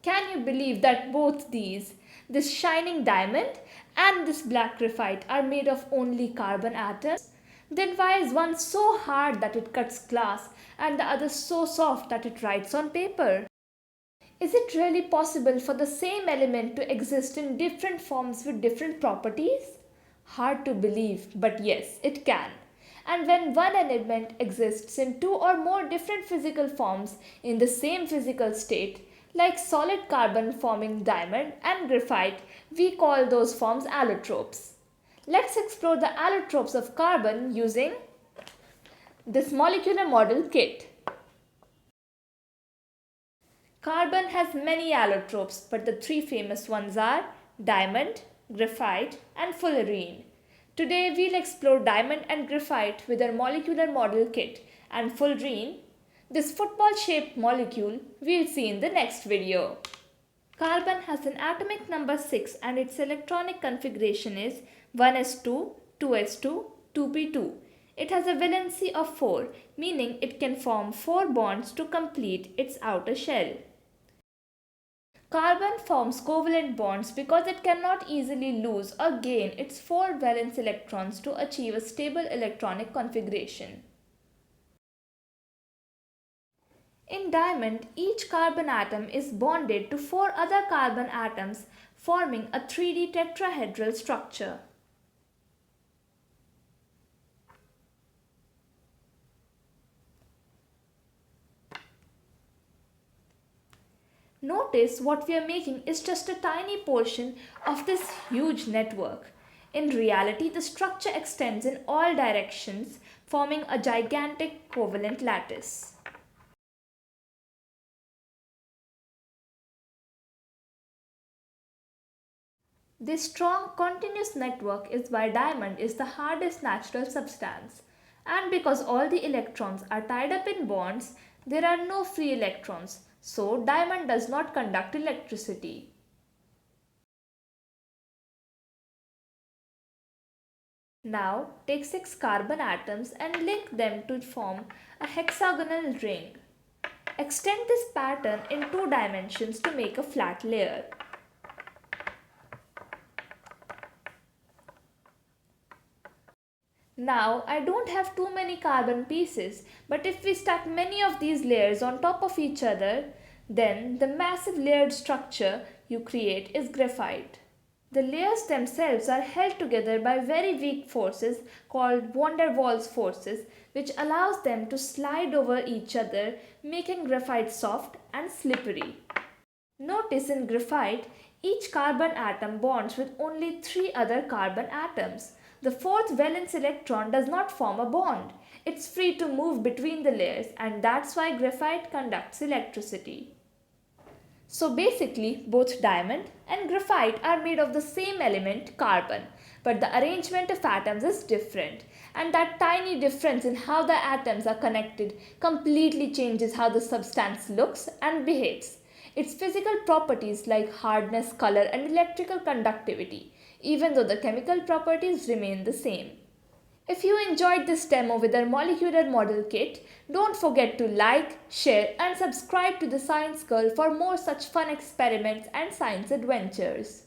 Can you believe that both these, this shining diamond and this black graphite, are made of only carbon atoms? Then why is one so hard that it cuts glass and the other so soft that it writes on paper? Is it really possible for the same element to exist in different forms with different properties? Hard to believe, but yes, it can. And when one element exists in two or more different physical forms in the same physical state, like solid carbon forming diamond and graphite, we call those forms allotropes. Let's explore the allotropes of carbon using this molecular model kit. Carbon has many allotropes, but the three famous ones are diamond, graphite, and fullerene. Today we'll explore diamond and graphite with our molecular model kit, and fullerene, this football-shaped molecule, we'll see in the next video. Carbon has an atomic number 6 and its electronic configuration is 1s2, 2s2, 2p2. It has a valency of 4, meaning it can form 4 bonds to complete its outer shell. Carbon forms covalent bonds because it cannot easily lose or gain its 4 valence electrons to achieve a stable electronic configuration. In diamond, each carbon atom is bonded to 4 other carbon atoms, forming a 3D tetrahedral structure. Notice what we are making is just a tiny portion of this huge network. In reality, the structure extends in all directions, forming a gigantic covalent lattice. This strong continuous network is why diamond is the hardest natural substance. And because all the electrons are tied up in bonds, there are no free electrons. So, diamond does not conduct electricity. Now, take 6 carbon atoms and link them to form a hexagonal ring. Extend this pattern in 2 dimensions to make a flat layer. Now, I don't have too many carbon pieces, but if we stack many of these layers on top of each other, then the massive layered structure you create is graphite. The layers themselves are held together by very weak forces called van der Waals forces, which allows them to slide over each other, making graphite soft and slippery. Notice in graphite, each carbon atom bonds with only 3 other carbon atoms. The 4th valence electron does not form a bond. It's free to move between the layers, and that's why graphite conducts electricity. So basically, both diamond and graphite are made of the same element, carbon, but the arrangement of atoms is different. And that tiny difference in how the atoms are connected completely changes how the substance looks and behaves. Its physical properties like hardness, color, and electrical conductivity, even though the chemical properties remain the same. If you enjoyed this demo with our molecular model kit, don't forget to like, share, and subscribe to the Science Girl for more such fun experiments and science adventures.